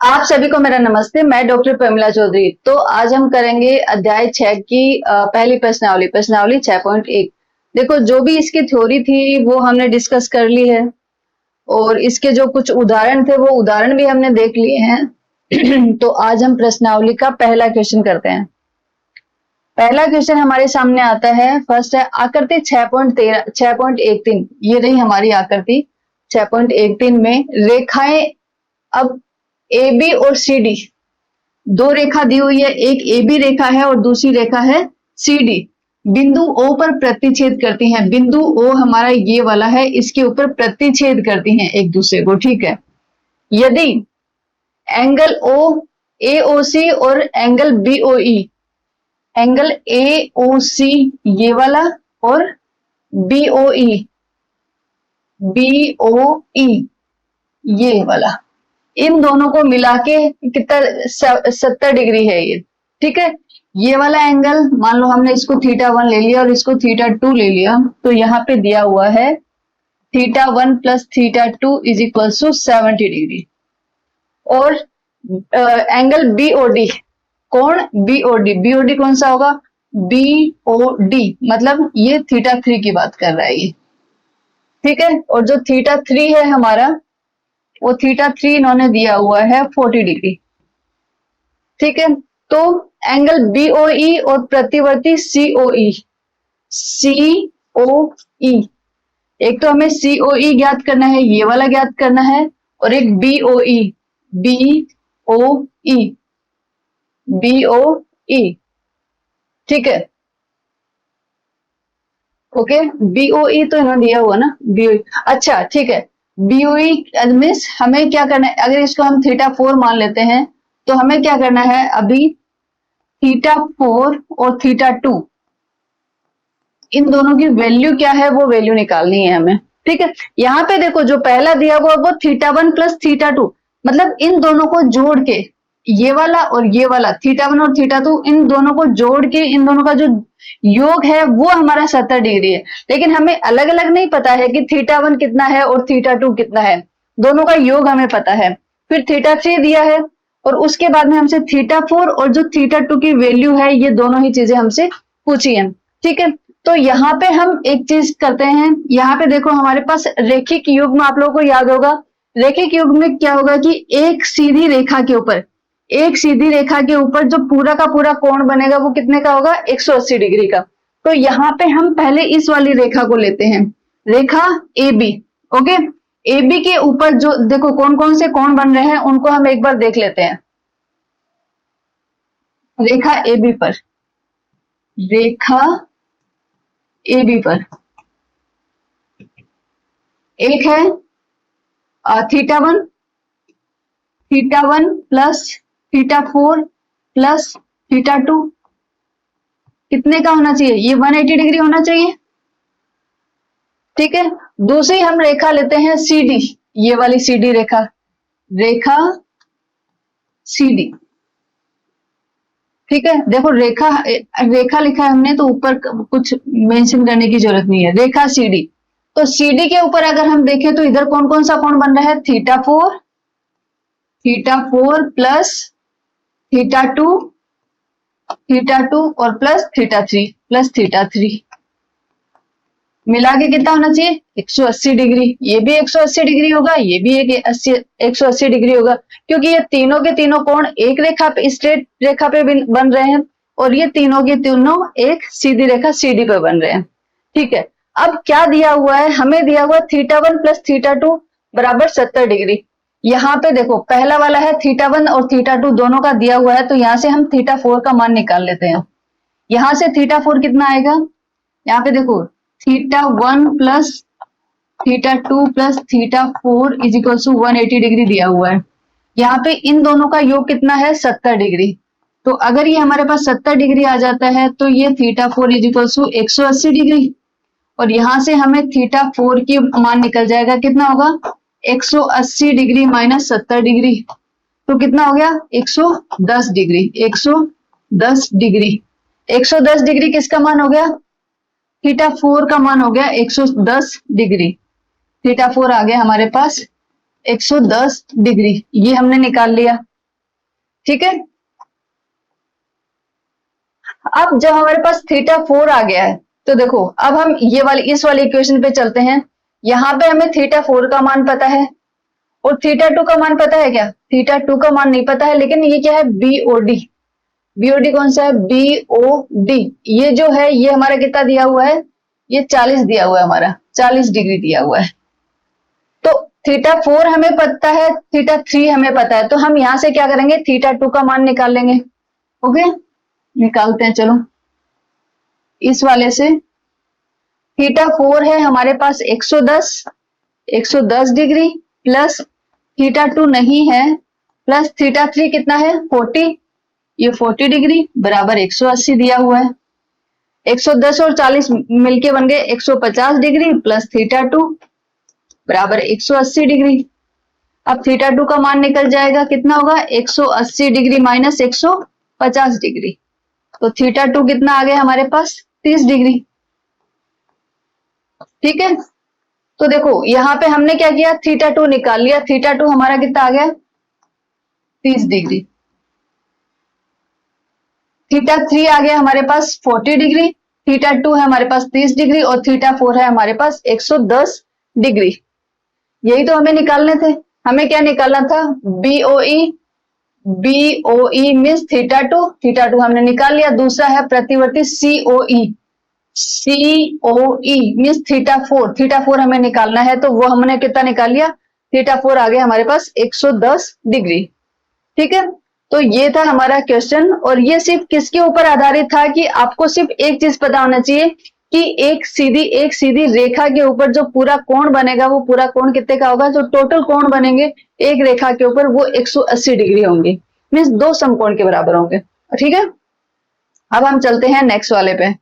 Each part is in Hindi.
आप सभी को मेरा नमस्ते। मैं डॉक्टर प्रमिला चौधरी। तो आज हम करेंगे अध्याय 6 की पहली प्रश्नावली प्रश्नावली 6.1। देखो, जो भी इसकी थ्योरी थी वो हमने डिस्कस कर ली है और इसके जो कुछ उदाहरण थे वो उदाहरण भी हमने देख लिए हैं। तो आज हम प्रश्नावली का पहला क्वेश्चन करते हैं। पहला क्वेश्चन हमारे सामने आता है, फर्स्ट है आकृति 6.13 ये रही हमारी आकृति 6.13 में रेखाएं। अब ए बी और सी डी दो रेखा दी हुई है, एक ए बी रेखा है और दूसरी रेखा है सी डी। बिंदु ओ पर प्रतिच्छेद करती हैं। बिंदु ओ हमारा ये वाला है, इसके ऊपर प्रतिच्छेद करती हैं एक दूसरे को, ठीक है। यदि एंगल ओ ए ओ सी और angle B O E, angle A O C ये वाला और बी ओ ई ये वाला, इन दोनों को मिला के कितना 70 डिग्री है ये, ठीक है। ये वाला एंगल मान लो हमने इसको θ1 ले लिया और इसको θ2 ले लिया, तो यहाँ पे दिया हुआ है θ1 plus θ2 is equal to 70 degree. और एंगल बीओडी, कोण बीओडी कौन सा होगा? बीओडी मतलब ये θ3 की बात कर रहा है ये, ठीक है। और जो θ3 है हमारा, वो θ3 इन्होंने दिया हुआ है 40 डिग्री, ठीक है। तो एंगल बीओई और प्रतिवर्ती सीओई, एक तो हमें सीओई ज्ञात करना है, ये वाला ज्ञात करना है, और एक बीओई, ठीक है। ओके, बीओई तो इन्होंने दिया हुआ ना, बीओई, अच्छा ठीक है। बीओई मीन्स हमें क्या करना है, अगर इसको हम θ4 मान लेते हैं तो हमें क्या करना है, अभी θ4 और θ2 इन दोनों की वैल्यू क्या है वो वैल्यू निकालनी है हमें, ठीक है। यहाँ पे देखो जो पहला दिया हुआ वो θ1 प्लस θ2, मतलब इन दोनों को जोड़ के, ये वाला और ये वाला θ1 और θ2 इन दोनों को जोड़ के इन दोनों का जो योग है वो हमारा 70 डिग्री है। लेकिन हमें अलग अलग नहीं पता है कि θ1 कितना है और θ2 कितना है, दोनों का योग हमें पता है। फिर θ3 दिया है और उसके बाद में हमसे θ4 और जो θ2 की वैल्यू है, ये दोनों ही चीजें हमसे पूछी है, ठीक है। तो यहाँ पे हम एक चीज करते हैं, यहाँ पे देखो हमारे पास रेखिक युग्म, आप लोगों को याद होगा रेखिक युग्म में क्या होगा कि एक सीधी रेखा के ऊपर जो पूरा का पूरा कोण बनेगा वो कितने का होगा, 180 डिग्री का। तो यहाँ पे हम पहले इस वाली रेखा को लेते हैं, रेखा A B, okay. A B के ऊपर जो देखो कौन कौन से कोण बन रहे हैं उनको हम एक बार देख लेते हैं। रेखा ए बी पर, एक है θ1 प्लस θ4 प्लस θ2 कितने का होना चाहिए, ये 180 डिग्री होना चाहिए, ठीक है। दूसरी हम रेखा लेते हैं CD, ये वाली CD रेखा CD, ठीक है। देखो रेखा लिखा है हमने तो ऊपर कुछ मेंशन करने की जरूरत नहीं है, रेखा CD। तो CD के ऊपर अगर हम देखें तो इधर कौन कौन सा कोण बन रहा है, θ4 प्लस θ2 और प्लस θ3 मिला के कितना होना चाहिए, 180 डिग्री। ये भी 180 डिग्री होगा, ये भी एक 180 डिग्री होगा, क्योंकि ये तीनों के तीनों कोण एक रेखा पे, स्ट्रेट रेखा पे बन रहे हैं, और ये तीनों के तीनों एक सीधी रेखा CD पे बन रहे हैं, ठीक है। अब क्या दिया हुआ है, हमें दिया हुआ θ1 प्लस θ2 बराबर 70 डिग्री। यहाँ पे देखो पहला वाला है θ1 और θ2 दोनों का दिया हुआ है, तो यहाँ से हम θ4 का मान निकाल लेते हैं। यहाँ से θ4 कितना आएगा, यहाँ पे देखो θ1 plus θ2 plus θ4 is equal to 180 degree दिया हुआ है। यहाँ पे इन दोनों का योग कितना है, 70 डिग्री। तो अगर ये हमारे पास 70 डिग्री आ जाता है तो ये θ4 इज इक्वल टू 180 डिग्री, और यहाँ से हमें θ4 की मान निकल जाएगा, कितना होगा 180 डिग्री माइनस 70 डिग्री, तो कितना हो गया 110 डिग्री। 110 डिग्री किसका मान हो गया, θ4 का मान हो गया 110 डिग्री। θ4 आ गया हमारे पास 110 डिग्री, ये हमने निकाल लिया। ठीक है। अब जब हमारे पास थीटा 4 आ गया है तो देखो अब हम ये वाली इस वाली इक्वेशन पे चलते हैं। यहां पे हमें थीटा 4 का मान पता है और थीटा 2 का मान पता है क्या? थीटा 2 का मान नहीं पता है, लेकिन ये क्या है? बीओडी। बीओडी कौन सा है? बीओडी। ये जो है ये हमारा कितना दिया हुआ है? ये 40 दिया हुआ है, हमारा 40 डिग्री दिया हुआ है। तो थीटा 4 हमें पता है, थीटा 3 हमें पता है, तो हम यहां से क्या करेंगे? थीटा 2 का मान निकाल लेंगे। ओके, निकालते हैं चलो इस वाले से। थीटा 4 है हमारे पास 110 डिग्री, प्लस थीटा 2 नहीं है, प्लस थीटा 3 कितना है? 40, ये 40 डिग्री बराबर 180 दिया हुआ है। 110 और 40 मिलके बन गए 150 डिग्री, प्लस थीटा 2 बराबर 180 डिग्री। अब थीटा 2 का मान निकल जाएगा, कितना होगा? 180 डिग्री माइनस 150 डिग्री, तो थीटा 2 कितना आ गया हमारे पास? 30 डिग्री। ठीक है, तो देखो यहां पे हमने क्या किया? थीटा 2 निकाल लिया। थीटा 2 हमारा कितना आ गया? 30 डिग्री। थीटा 3 आ गया हमारे पास 40 डिग्री, थीटा 2 है हमारे पास 30 डिग्री, और थीटा 4 है हमारे पास 110 डिग्री। यही तो हमें निकालने थे। हमें क्या निकालना था? BOE. BOE means theta 2, theta 2 हमने निकाल लिया। दूसरा है प्रतिवर्ती COE. COE means theta 4, theta 4 हमें निकालना है, तो वो हमने कितना निकाल लिया? थीटा 4 आ गया हमारे पास 110 डिग्री। ठीक है, तो ये था हमारा क्वेश्चन, और ये सिर्फ किसके ऊपर आधारित था कि आपको सिर्फ एक चीज पता होना चाहिए कि एक सीधी रेखा के ऊपर जो पूरा कोण बनेगा वो पूरा कोण कितने का होगा? जो टोटल कोण बनेंगे एक रेखा के ऊपर वो 180 डिग्री होंगे, मीन्स दो समकोण के बराबर होंगे। ठीक है, अब हम चलते हैं नेक्स्ट वाले पे।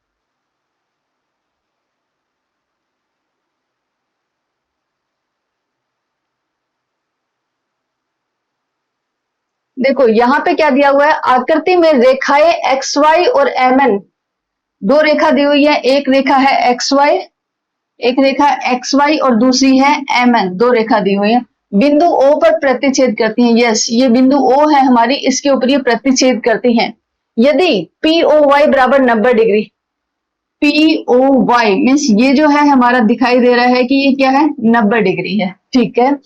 देखो यहां पे क्या दिया हुआ है? आकृति में रेखाएं एक्स वाई और एम एन, दो रेखा दी हुई है। एक रेखा है एक्स वाई, एक रेखा एक्स वाई और दूसरी है एम एन, दो रेखा दी हुई है। बिंदु ओ पर प्रतिच्छेद करती हैं। यस, ये बिंदु ओ है हमारी, इसके ऊपर ये प्रतिच्छेद करती हैं। यदि पी ओ वाई बराबर 90 degree, P O Y means ये जो है हमारा दिखाई दे रहा है कि ये क्या है? 90 डिग्री है। ठीक है,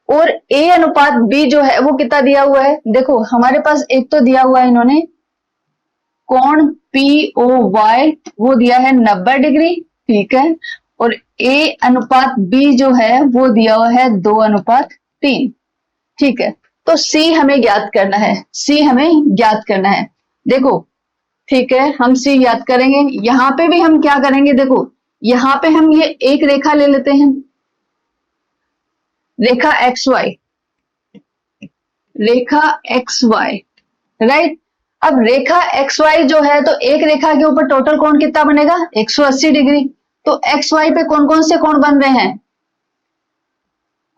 और ए अनुपात बी जो है वो कितना दिया हुआ है? देखो हमारे पास एक तो दिया हुआ है इन्होंने कोण पी ओ वाई, वो दिया है 90 डिग्री। ठीक है, और ए अनुपात बी जो है वो दिया हुआ है 2:3। ठीक है, तो सी हमें ज्ञात करना है, सी हमें ज्ञात करना है। देखो ठीक है, हम सी ज्ञात करेंगे। यहां पे भी हम क्या करेंगे? देखो यहां पे हम ये एक रेखा ले लेते हैं, रेखा एक्स वाई, रेखा एक्स वाई, राइट। अब रेखा एक्स वाई जो है, तो एक रेखा के ऊपर टोटल कोण कितना बनेगा? 180 डिग्री। तो एक्स वाई पे कौन कौन से कोण बन रहे हैं?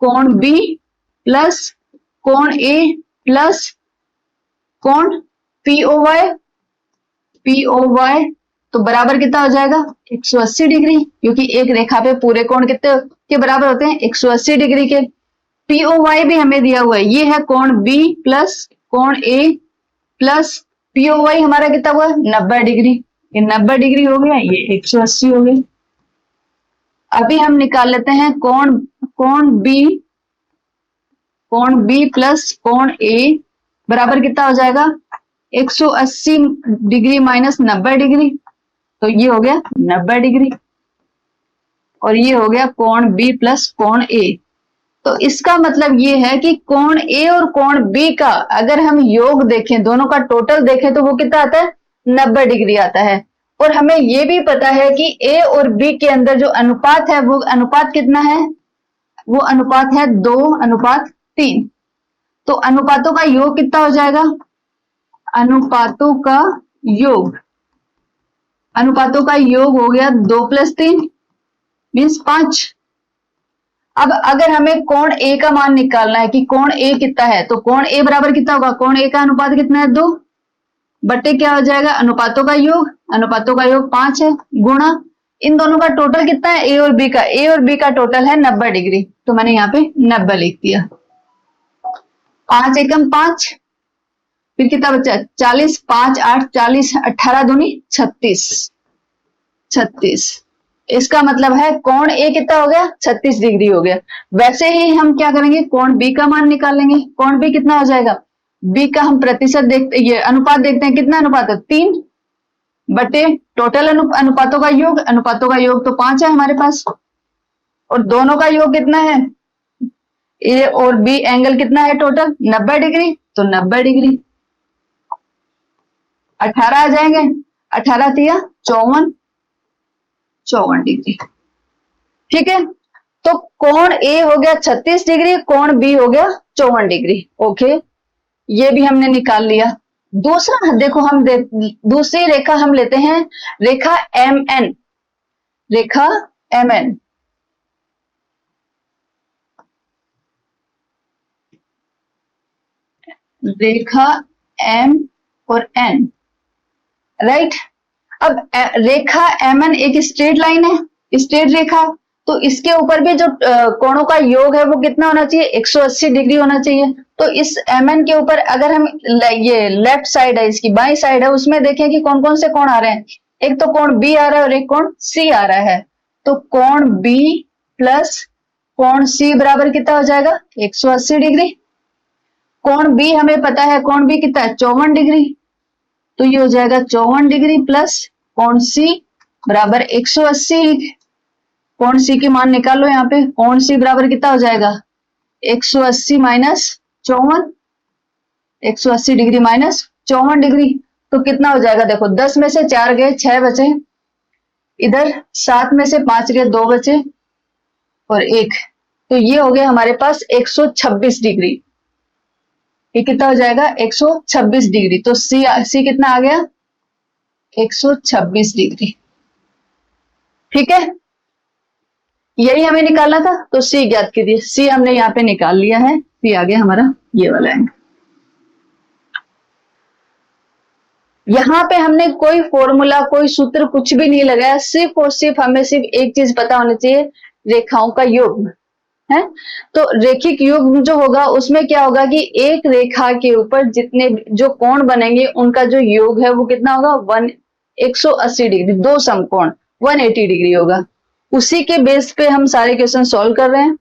कोण बी प्लस कोण ए प्लस कोण P O Y, P O Y, तो बराबर कितना हो जाएगा? 180 डिग्री, क्योंकि एक रेखा पे पूरे कोण कितने के बराबर होते हैं? 180 डिग्री के। पी ओ वाई भी हमें दिया हुआ है, ये है कोण बी प्लस कोण A plus P O Y हमारा कितना हुआ? 90 डिग्री। ये 90 डिग्री हो गया, ये 180 हो गई। अभी हम निकाल लेते हैं कोण कोण बी प्लस कोण ए बराबर कितना हो जाएगा? 180 डिग्री माइनस 90 डिग्री, तो ये हो गया 90 डिग्री, और ये हो गया कोण बी प्लस कोण ए। तो इसका मतलब ये है कि कोण ए और कोण बी का अगर हम योग देखें, दोनों का टोटल देखें, तो वो कितना आता है? 90 डिग्री आता है। और हमें ये भी पता है कि ए और बी के अंदर जो अनुपात है वो अनुपात कितना है? वो अनुपात है 2:3। तो अनुपातों का योग कितना हो जाएगा? अनुपातों का योग, अनुपातों का योग हो गया 2 + 3 मीन्स 5। अब अगर हमें कोण ए का मान निकालना है कि कोण ए कितना है, तो कोण ए बराबर कितना होगा? कोण ए का अनुपात कितना है? 2 बटे क्या हो जाएगा? अनुपातों का योग, अनुपातों का योग 5 है, गुणा इन दोनों का टोटल कितना है? ए और बी का, ए और बी का टोटल है 90 डिग्री, तो मैंने यहाँ पे 90 लिख दिया। 5 एकम 5 फिर कितना बचा, 40, 5, 8, 40, 18 दूनी 36, 36। इसका मतलब है कोण ए कितना हो गया, 36 डिग्री हो गया। वैसे ही हम क्या करेंगे, कोण बी का मान निकालेंगे। कोण बी कितना हो जाएगा, बी का हम प्रतिशत देखते, ये अनुपात देखते हैं, कितना अनुपात है, 3 बटे टोटल अनुपातों का योग, अनुपातों का योग तो 5 है हमारे पास, और दोनों का योग कितना है, ए और बी एंगल कितना है टोटल, 90 डिग्री, तो 90 डिग्री 18 आ जाएंगे, 18 तिया 54, 54 डिग्री। ठीक है, तो कोण ए हो गया 36 डिग्री, कोण बी हो गया 54 डिग्री। ओके, ये भी हमने निकाल लिया। दूसरा देखो, हम दूसरी रेखा हम लेते हैं, रेखा एम एन, रेखा एम एन। रेखा एम और एन, राइट। अब रेखा एम एन एक स्ट्रेट लाइन है, स्ट्रेट रेखा, तो इसके ऊपर भी जो कोणों का योग है वो कितना होना चाहिए, 180 डिग्री होना चाहिए। तो इस एम एन के ऊपर अगर हम ये लेफ्ट साइड है, इसकी बाई साइड है, उसमें देखें कि कौन कौन से कोण आ रहे हैं। एक तो कोण बी आ रहा है और एक कोण सी आ रहा है। तो कोण बी प्लस कोण सी बराबर कितना हो जाएगा, 180 डिग्री। कोण बी हमें पता है, कोण बी कितना है, 54 डिग्री, तो ये हो जाएगा 54 डिग्री प्लस कोण सी बराबर 180। कोण सी की मान निकालो यहाँ पे, कोण सी बराबर कितना हो जाएगा, 180 माइनस 54, 180 डिग्री माइनस 54 डिग्री, तो कितना हो जाएगा, देखो 10 में से 4 गए, 6 बचे, इधर 7 में से 5 गए, 2 बचे और 1, तो ये हो गया हमारे पास 126 डिग्री। ये कितना हो जाएगा, 126 डिग्री। तो सी कितना आ गया, 126 डिग्री। ठीक है, यही हमें निकालना था, तो सी ज्ञात कीजिए। सी हमने यहाँ पे निकाल लिया है, सी आ गया हमारा ये वाला एंगल। यहाँ पे हमने कोई फॉर्मूला, कोई सूत्र कुछ भी नहीं लगाया, सिर्फ और सिर्फ हमें सिर्फ एक चीज पता होनी चाहिए, रेखाओं का योग है। तो रेखिक योग जो होगा उसमें क्या होगा कि एक रेखा के ऊपर जितने जो कोण बनेंगे उनका जो योग है वो कितना होगा, 180 डिग्री, दो समकोण 180 डिग्री होगा। उसी के बेस पे हम सारे क्वेश्चन सॉल्व कर रहे हैं।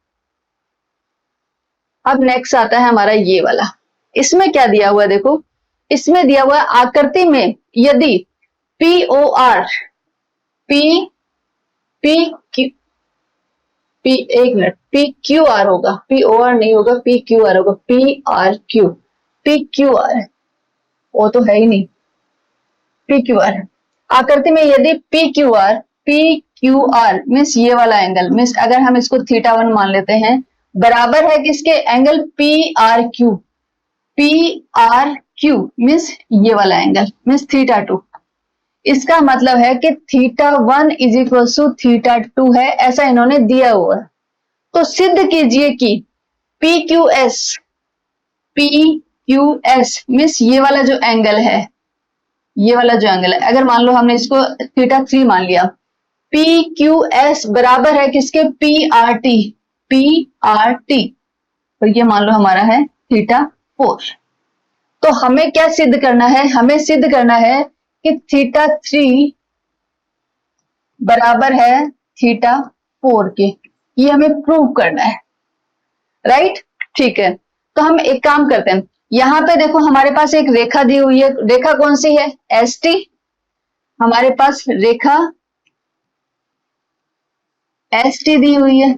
अब नेक्स्ट आता है हमारा ये वाला। इसमें क्या दिया हुआ है, देखो इसमें दिया हुआ है आकृति में यदि पी ओ आर, एक मिनट, पी क्यू आर होगा, पी ओ आर नहीं होगा, पी क्यू आर होगा, P R Q, P Q R, वो तो है ही नहीं, पी क्यू आर। आकृति में यदि पी क्यू आर मीन्स ये वाला एंगल, मीन्स अगर हम इसको θ1 मान लेते हैं, बराबर है किसके, angle P R Q means ये वाला एंगल मीन्स θ2। इसका मतलब है कि θ1 इज इक्वल टू θ2 है, ऐसा इन्होंने दिया हुआ है। तो सिद्ध कीजिए कि PQS मीन्स ये वाला जो एंगल है, ये वाला जो एंगल है, अगर मान लो हमने इसको θ3 मान लिया, PQS बराबर है किसके, PRT, और ये मान लो हमारा है θ4। तो हमें क्या सिद्ध करना है, हमें सिद्ध करना है कि θ3 बराबर है θ4 के, ये हमें प्रूव करना है, राइट। ठीक है, तो हम एक काम करते हैं, यहां पे देखो हमारे पास एक रेखा दी हुई है, रेखा कौन सी है, ST। हमारे पास रेखा ST दी हुई है,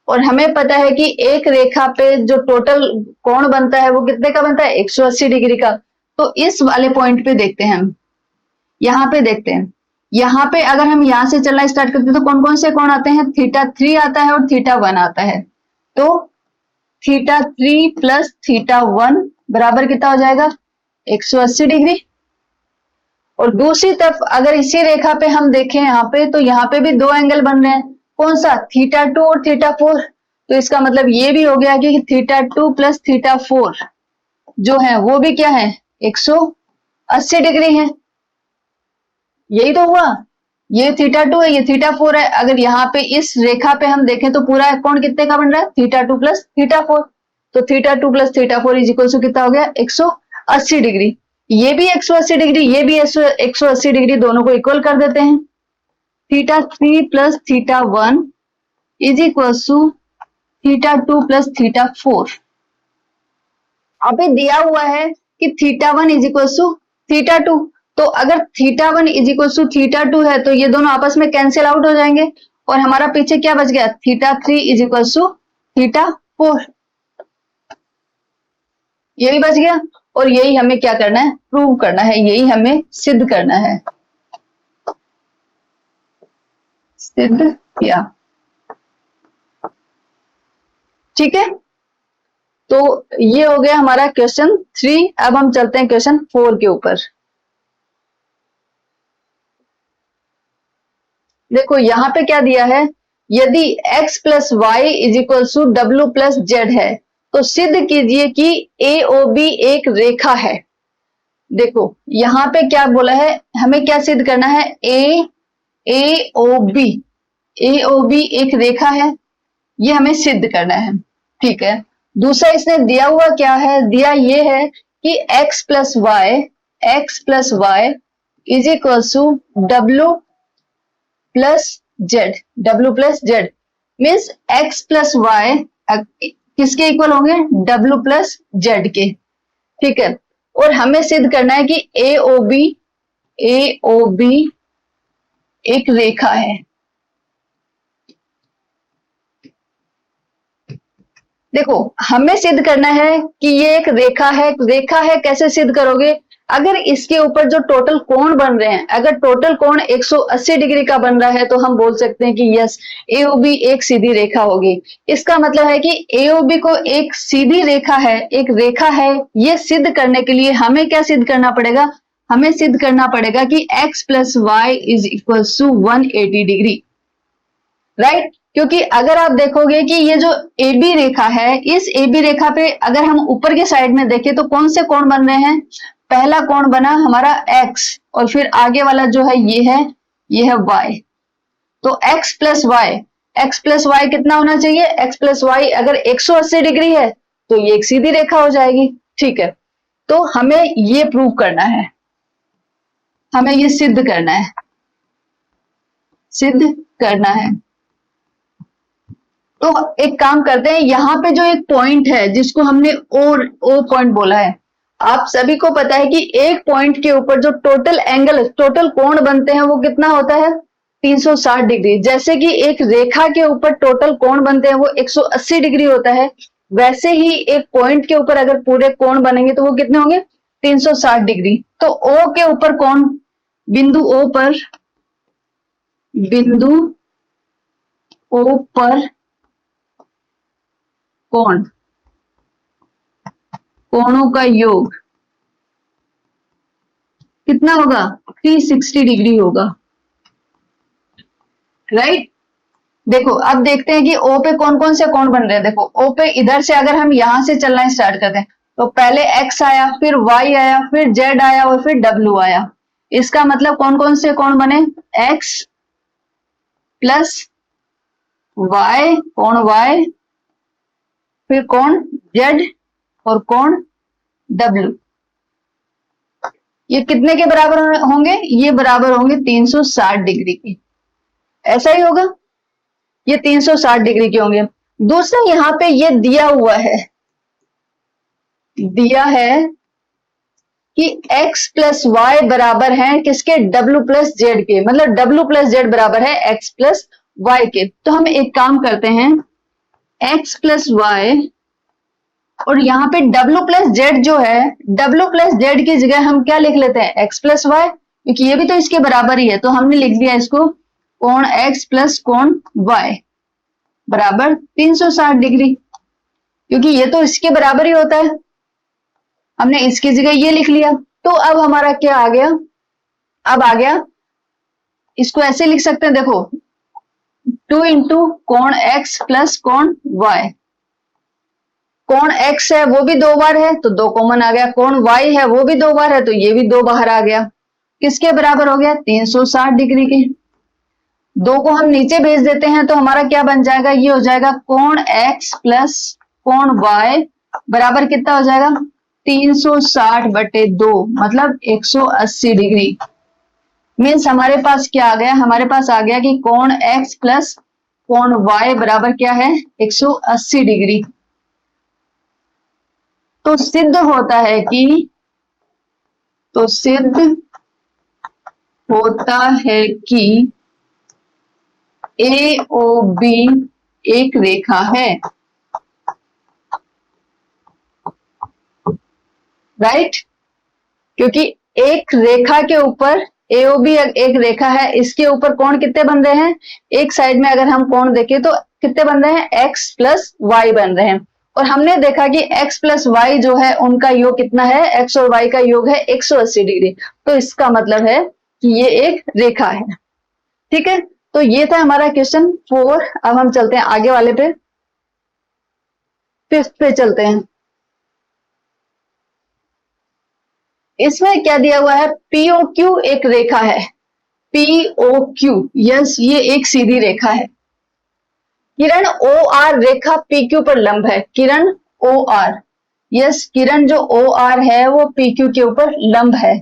और हमें पता है कि एक रेखा पे जो टोटल कोण बनता है वो कितने का बनता है, 180 डिग्री का। तो इस वाले पॉइंट पे देखते हैं हम, यहाँ पे देखते हैं, यहाँ पे अगर हम यहाँ से चलना स्टार्ट करते हैं तो कौन कौन से कोण आते हैं, θ3 आता है और θ1 आता है। तो θ3 प्लस θ1 बराबर कितना हो जाएगा, 180 डिग्री। और दूसरी तरफ अगर इसी रेखा पे हम देखें यहाँ पे, तो यहाँ पे भी दो एंगल बन रहे हैं, कौन सा, θ2 और θ4। तो इसका मतलब ये भी हो गया कि θ2 प्लस θ4 जो है वो भी क्या है, 180 डिग्री है। यही तो हुआ, ये θ2 है, ये θ4 है। अगर यहाँ पे इस रेखा पे हम देखें तो पूरा कोण कितने का बन रहा है, θ2 प्लस θ4। तो θ2 प्लस θ4 इज इक्वल टू कितना हो गया, 180 डिग्री, ये भी 180 डिग्री, ये भी 180 डिग्री, दोनों को इक्वल कर देते हैं। θ3 plus θ1 is equal to θ2 plus θ4। अभी दिया हुआ है कि θ1 इज इक्वल टू θ2, तो अगर θ1 इज इक्वल टू θ2 है तो ये दोनों आपस में कैंसिल आउट हो जाएंगे और हमारा पीछे क्या बच गया, θ3 इज इक्वल टू θ4, यही बच गया। और यही हमें क्या करना है, प्रूव करना है, यही हमें सिद्ध करना है। सिद्ध किया, ठीक है। तो ये हो गया हमारा क्वेश्चन 3। अब हम चलते हैं क्वेश्चन 4 के ऊपर। देखो यहां पे क्या दिया है, यदि x plus Y is equal to W plus Z है तो सिद्ध कीजिए कि AOB एक रेखा है। देखो यहां पे क्या बोला है, हमें क्या सिद्ध करना है, AOB एक रेखा है, ये हमें सिद्ध करना है, ठीक है। दूसरा इसने दिया हुआ क्या है, दिया ये है कि x plus Y is equal to W plus Z means x plus Y किसके इक्वल होंगे, w प्लस जेड के, ठीक है। और हमें सिद्ध करना है कि AOB एक रेखा है। देखो हमें सिद्ध करना है कि ये एक रेखा है। रेखा है कैसे सिद्ध करोगे, अगर इसके ऊपर जो टोटल कोण बन रहे हैं, अगर टोटल कोण 180 डिग्री का बन रहा है तो हम बोल सकते हैं कि यस AOB एक सीधी रेखा होगी। इसका मतलब है कि AOB को एक सीधी रेखा है, एक रेखा है। ये सिद्ध करने के लिए हमें क्या सिद्ध करना पड़ेगा, हमें सिद्ध करना पड़ेगा कि x plus Y is equal to 180 degree, right. क्योंकि अगर आप देखोगे कि ये जो AB रेखा है, इस AB रेखा पे अगर हम ऊपर के साइड में देखें तो कौन से कोण बन रहे हैं, पहला कोण बना हमारा x और फिर आगे वाला जो है ये है y। तो x प्लस वाई कितना होना चाहिए, x प्लस वाई अगर 180 डिग्री है तो ये एक सीधी रेखा हो जाएगी, ठीक है। तो हमें ये प्रूव करना है, हमें ये सिद्ध करना है। तो एक काम करते हैं, यहाँ पे जो एक पॉइंट है जिसको हमने ओ पॉइंट बोला है, आप सभी को पता है कि एक पॉइंट के ऊपर जो टोटल कोण बनते हैं वो कितना होता है, 360 डिग्री। जैसे कि एक रेखा के ऊपर टोटल कोण बनते हैं वो 180 डिग्री होता है, वैसे ही एक पॉइंट के ऊपर अगर पूरे कोण बनेंगे तो वो कितने होंगे, 360 डिग्री। तो O के ऊपर कोण, बिंदु O पर कोणों का योग कितना होगा, 360 डिग्री होगा, राइट। देखो अब देखते हैं कि O पे कौन कौन से कोण बन रहे हैं। देखो O पे इधर से अगर हम यहां से चलना स्टार्ट करते हैं तो पहले x आया, फिर y आया, फिर z आया और फिर w आया। इसका मतलब कौन कौन से कोण बने, x प्लस y, कोण y, फिर कोण z और कोण w। ये कितने के बराबर होंगे, ये बराबर होंगे 360 डिग्री के, ऐसा ही होगा, ये 360 डिग्री के होंगे। दूसरा यहाँ पे ये दिया है कि x प्लस वाई बराबर है किसके, w प्लस जेड के, मतलब w प्लस जेड बराबर है x प्लस वाई के। तो हम एक काम करते हैं, x प्लस वाई और यहाँ पे w प्लस जेड जो है, w प्लस जेड की जगह हम क्या लिख लेते हैं, x प्लस वाई, क्योंकि ये भी तो इसके बराबर ही है। तो हमने लिख दिया इसको कोण x प्लस कोण y बराबर 360 डिग्री, क्योंकि ये तो इसके बराबर ही होता है, हमने इसकी जगह ये लिख लिया। तो अब हमारा क्या आ गया, अब आ गया, इसको ऐसे लिख सकते हैं, देखो 2 इंटू कोण x प्लस कोण y। कोण x है वो भी 2 बार है तो 2 कॉमन आ गया, कोण y है वो भी 2 बार है तो ये भी 2 बाहर आ गया, किसके बराबर हो गया, 360 डिग्री के। 2 को हम नीचे भेज देते हैं तो हमारा क्या बन जाएगा, ये हो जाएगा कोण x प्लस कोण y बराबर कितना हो जाएगा, 360/2 मतलब 180 डिग्री। मीन्स हमारे पास क्या आ गया, हमारे पास आ गया कि कोण x प्लस कोण y बराबर क्या है, 180 डिग्री। तो सिद्ध होता है कि AOB एक रेखा है, राइट। क्योंकि एक रेखा के ऊपर AOB एक रेखा है, इसके ऊपर कोण कितने बन रहे हैं, एक साइड में अगर हम कोण देखें तो कितने बन रहे हैं, x प्लस वाई बन रहे हैं। और हमने देखा कि x प्लस वाई जो है उनका योग कितना है, x और y का योग है 180 डिग्री। तो इसका मतलब है कि ये एक रेखा है, ठीक है। तो ये था हमारा क्वेश्चन 4। अब हम चलते हैं आगे वाले पे, 5th पे चलते हैं। इसमें क्या दिया हुआ है, POQ एक रेखा है, POQ, यस ये एक सीधी रेखा है। किरण OR रेखा PQ पर लंब है, किरण OR, यस किरण जो OR है वो PQ के ऊपर लंब है।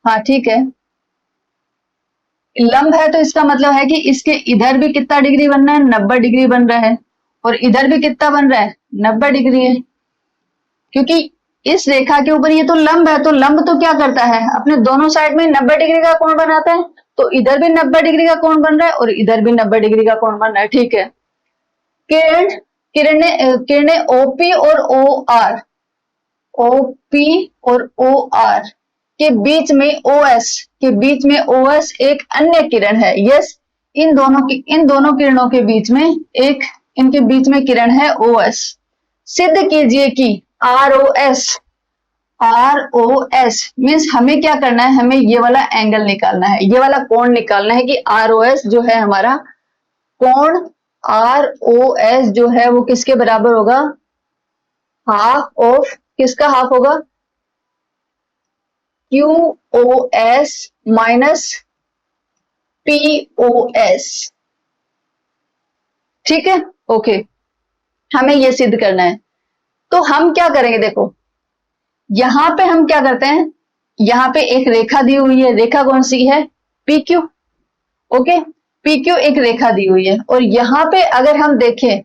हाँ ठीक है, लंब है तो इसका मतलब है कि इसके इधर भी कितना डिग्री बन रहा है, 90 डिग्री बन रहा है, और इधर भी कितना बन रहा है, 90 डिग्री है। क्योंकि इस रेखा के ऊपर ये तो लंब है, तो लंब तो क्या करता है, अपने दोनों साइड में 90 डिग्री का कोण बनाता है। तो इधर भी 90 डिग्री का कोण बन रहा है और इधर भी 90 डिग्री का कोण बन रहा है, ठीक है। किरणें OP और OR के बीच में OS एक अन्य किरण है, यस इन दोनों किरणों के बीच में इनके बीच में किरण है OS। सिद्ध कीजिए कि ROS मीन्स हमें क्या करना है, हमें ये वाला एंगल निकालना है, ये वाला कोण निकालना है कि ROS जो है हमारा कोण ROS जो है वो किसके बराबर होगा, हाफ ऑफ, किसका हाफ होगा, QOS माइनस POS, ठीक है, ओके। हमें ये सिद्ध करना है, तो हम क्या करेंगे, देखो यहां पे हम क्या करते हैं, यहां पे एक रेखा दी हुई है, रेखा कौन सी है, PQ, ओके। PQ एक रेखा दी हुई है, और यहां पे अगर हम देखें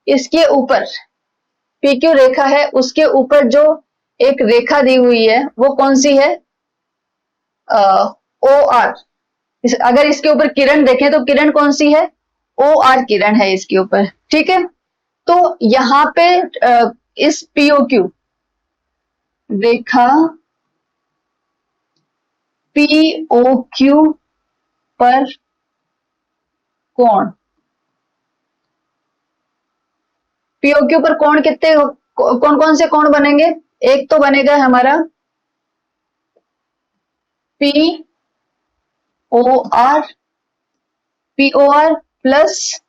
इसके ऊपर PQ रेखा है, उसके ऊपर जो एक रेखा दी हुई है वो कौन सी है, OR। अगर इसके ऊपर किरण देखें तो किरण कौन सी है, OR किरण है इसके ऊपर, ठीक है। तो यहां पे इस POQ रेखा POQ पर कोण, POQ पर कोण कितने, कौन कौन से कोण बनेंगे, एक तो बनेगा हमारा POR plus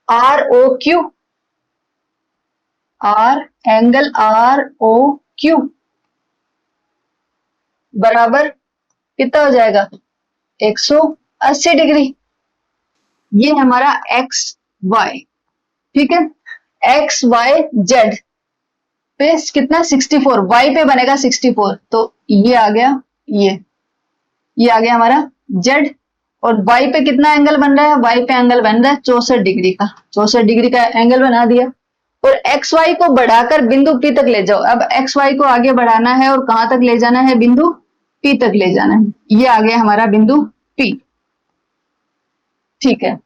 ROQ, angle ROQ बराबर कितना हो जाएगा, 180 डिग्री। ये हमारा XY, ठीक है, XYZ पे कितना 64, Y पे बनेगा 64, तो ये आ गया, ये आ गया हमारा Z, और Y पे कितना एंगल बन रहा है, Y पे एंगल बन रहा है 64 डिग्री का, 64 डिग्री का एंगल बना दिया। और XY को बढ़ाकर बिंदु P तक ले जाओ, अब XY को आगे बढ़ाना है और कहां तक ले जाना है, बिंदु P तक ले जाना है, ये आ गया हमारा बिंदु P, ठीक है।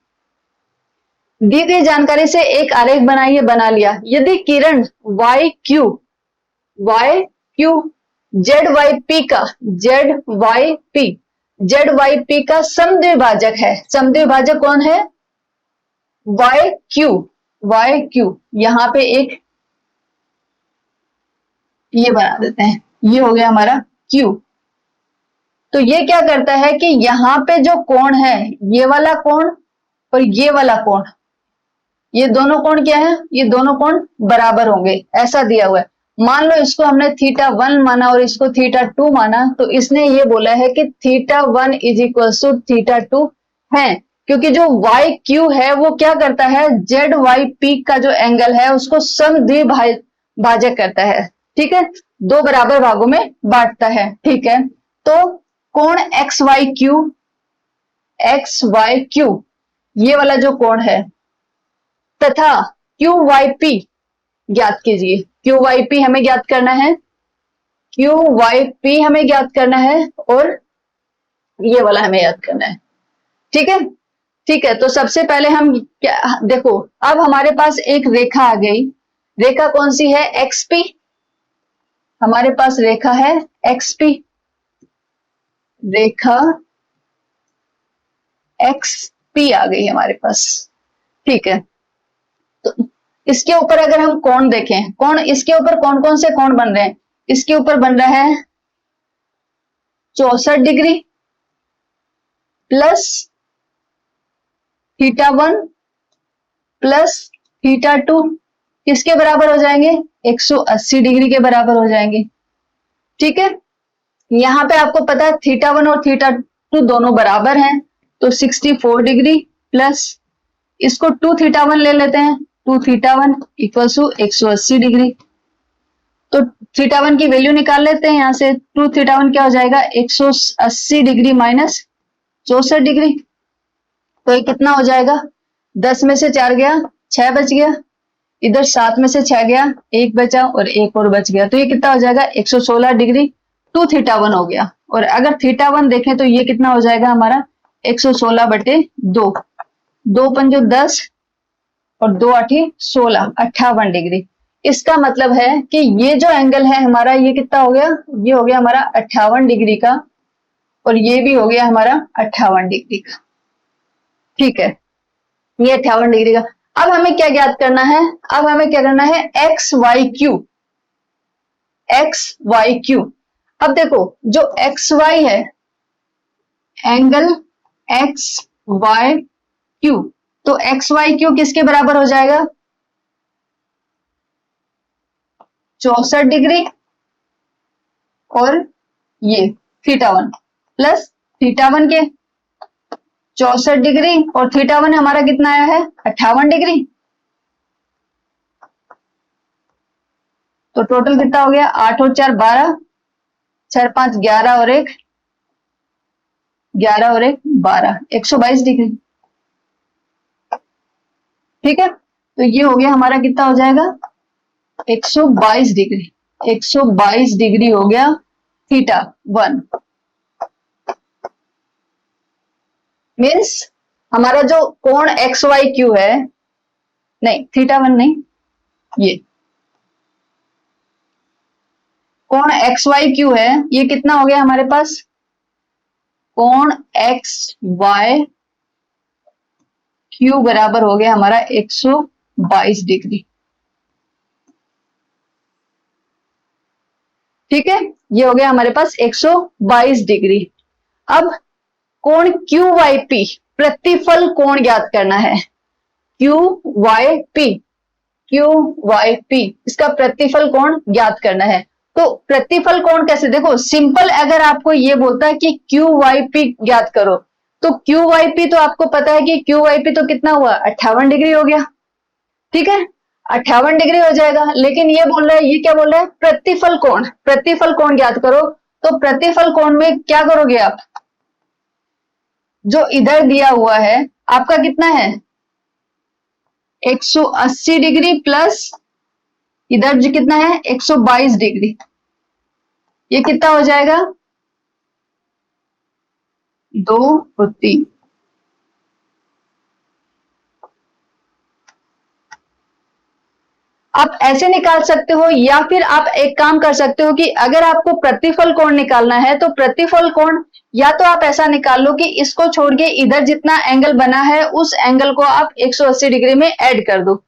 दी गई जानकारी से एक आरेख बनाइए, बना लिया। यदि किरण YQ ZYP का समद्विभाजक है, समद्विभाजक कौन है, YQ, यहां पे एक ये बना देते हैं, ये हो गया हमारा Q। तो ये क्या करता है कि यहां पे जो कोण है, ये वाला कोण और ये वाला कोण, ये दोनों कोण क्या है, ये दोनों कोण बराबर होंगे, ऐसा दिया हुआ है। मान लो इसको हमने θ1 माना और इसको θ2 माना, तो इसने ये बोला है कि θ1 इज इक्वल टू θ2 है, क्योंकि जो YQ है वो क्या करता है, ZYP का जो एंगल है उसको समद्विभाजक करता है, ठीक है, दो बराबर भागों में बांटता है। ठीक है, तो कोण एक्स वाई क्यू ये वाला जो कोण है तथा क्यू वाई पी ज्ञात कीजिए। क्यू वाई पी हमें ज्ञात करना है, क्यू वाई पी हमें ज्ञात करना है और ये वाला हमें याद करना है। ठीक है, ठीक है, तो सबसे पहले हम क्या देखो, अब हमारे पास एक रेखा आ गई। रेखा कौन सी है? एक्सपी। हमारे पास रेखा है एक्सपी, रेखा एक्सपी आ गई हमारे पास। ठीक है, तो इसके ऊपर अगर हम कोण देखें, कोण इसके ऊपर कौन कौन से कोण बन रहे हैं? इसके ऊपर बन रहा है 64 डिग्री प्लस θ1 प्लस θ2 किसके बराबर हो जाएंगे? 180 डिग्री के बराबर हो जाएंगे। ठीक है, यहां पे आपको पता है θ1 और θ2 दोनों बराबर हैं, तो 64 डिग्री प्लस इसको 2θ1 ले लेते हैं, 2θ1 इक्वल्स टू 180 डिग्री। तो θ1 की वैल्यू निकाल लेते हैं यहां से, 2θ1 क्या हो जाएगा? 180 डिग्री माइनस 64 डिग्री, तो ये कितना हो जाएगा? 10 में से 4 गया, 6 बच गया, इधर 7 में से 6 गया, 1 बचा और 1 और बच गया, तो ये कितना हो जाएगा? 116 डिग्री 2θ1 हो गया। और अगर θ1 देखें तो ये कितना हो जाएगा हमारा? 116/2, 2 पंजो 10 और 2 आठी 16, 58 डिग्री। इसका मतलब है कि ये जो एंगल है हमारा, ये कितना हो गया? ये हो गया हमारा 58 डिग्री का, और ये भी हो गया हमारा 58 डिग्री का। ठीक है, ये 58 डिग्री का। अब हमें क्या ज्ञात करना है? अब हमें क्या करना है? X Y Q. अब देखो, जो एक्स वाई है, एंगल एक्स वाई क्यू, तो एक्स वाई क्यू किसके बराबर हो जाएगा? 64 डिग्री और ये θ1 प्लस θ1 के 64 डिग्री और θ1 हमारा कितना आया है? 58 डिग्री। तो टोटल कितना हो गया? 8 और 4 12, 4 5 11 और 1 12 12, 122 डिग्री। ठीक है, तो ये हो गया हमारा, कितना हो जाएगा? 122 डिग्री। 122 डिग्री हो गया θ1। मीन्स हमारा जो कोण एक्स वाई क्यू है, नहीं θ1 नहीं, ये कोण एक्स वाई क्यू है, ये कितना हो गया हमारे पास? कोण एक्स वाई क्यू बराबर हो गया हमारा 122 डिग्री। ठीक है, ये हो गया हमारे पास 122 डिग्री। अब कोण क्यू वाई पी, प्रतिफल कोण ज्ञात करना है। क्यू वाई पी, इसका प्रतिफल कोण ज्ञात करना है। तो प्रतिफल कोण कैसे? देखो सिंपल, अगर आपको ये बोलता है कि क्यू वाई पी ज्ञात करो, तो क्यू वाई पी तो आपको पता है कि क्यू वाई पी तो कितना हुआ? 58 डिग्री हो गया। ठीक है, 58 डिग्री हो जाएगा। लेकिन ये बोल रहा है, ये क्या बोल रहा है? प्रतिफल कोण ज्ञात करो। तो प्रतिफल कोण में क्या करोगे आप? जो इधर दिया हुआ है आपका कितना है? 180 डिग्री प्लस इधर जो कितना है? 122 डिग्री। ये कितना हो जाएगा? 2 और 3। आप ऐसे निकाल सकते हो, या फिर आप एक काम कर सकते हो कि अगर आपको प्रतिफल कोण निकालना है तो प्रतिफल कोण या तो आप ऐसा निकाल लो कि इसको छोड़ के इधर जितना एंगल बना है उस एंगल को आप 180 डिग्री में ऐड कर दो।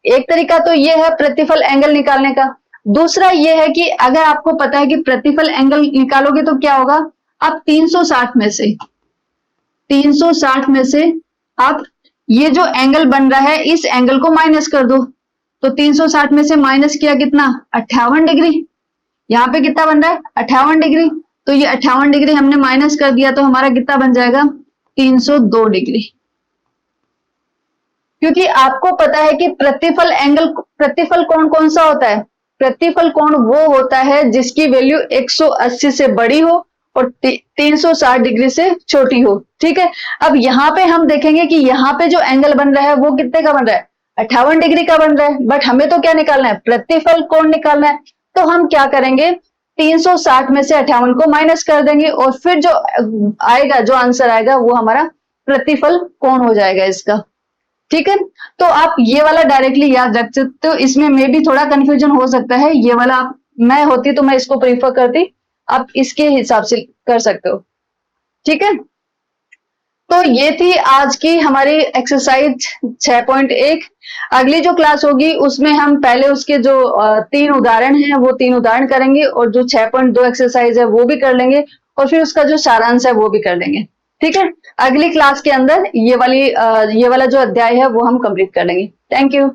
एक तरीका तो ये है प्रतिफल एंगल निकालने का। दूसरा ये है कि अगर आपको पता है कि प्रतिफल एंगल निकालोगे तो क्या होगा? आप 360 में से आप ये जो एंगल बन रहा है इस एंगल को माइनस कर दो। तो 360 में से माइनस किया कितना? 58 डिग्री। यहाँ पे कितना बन रहा है? 58 डिग्री। तो ये 58 डिग्री हमने माइनस कर दिया, तो हमारा कितना बन जाएगा? 302 डिग्री। क्योंकि आपको पता है कि प्रतिफल कोण कौन सा होता है? प्रतिफल कोण वो होता है जिसकी वैल्यू 180 से बड़ी हो और 360 डिग्री से छोटी हो। ठीक है, अब यहाँ पे हम देखेंगे कि यहाँ पे जो एंगल बन रहा है वो कितने का बन रहा है, 58 डिग्री का बन रहा है, बट हमें तो क्या निकालना है, प्रतिफल कोण निकालना है। तो हम क्या करेंगे, 360 में से 58 को माइनस कर देंगे और फिर जो आएगा, जो आंसर आएगा वो हमारा प्रतिफल कोण हो जाएगा इसका। ठीक है, तो आप ये वाला डायरेक्टली याद रख सकते हो, इसमें मे भी थोड़ा कंफ्यूजन हो सकता है, ये वाला आप, मैं होती तो मैं इसको प्रीफर करती, आप इसके हिसाब से कर सकते हो। ठीक है, तो ये थी आज की हमारी एक्सरसाइज 6.1। अगली जो क्लास होगी उसमें हम पहले उसके जो 3 उदाहरण हैं वो 3 उदाहरण करेंगे और जो 6.2 एक्सरसाइज है वो भी कर लेंगे और फिर उसका जो सारांश है वो भी कर लेंगे। ठीक है, अगली क्लास के अंदर ये वाला जो अध्याय है वो हम कंप्लीट कर लेंगे। Thank you.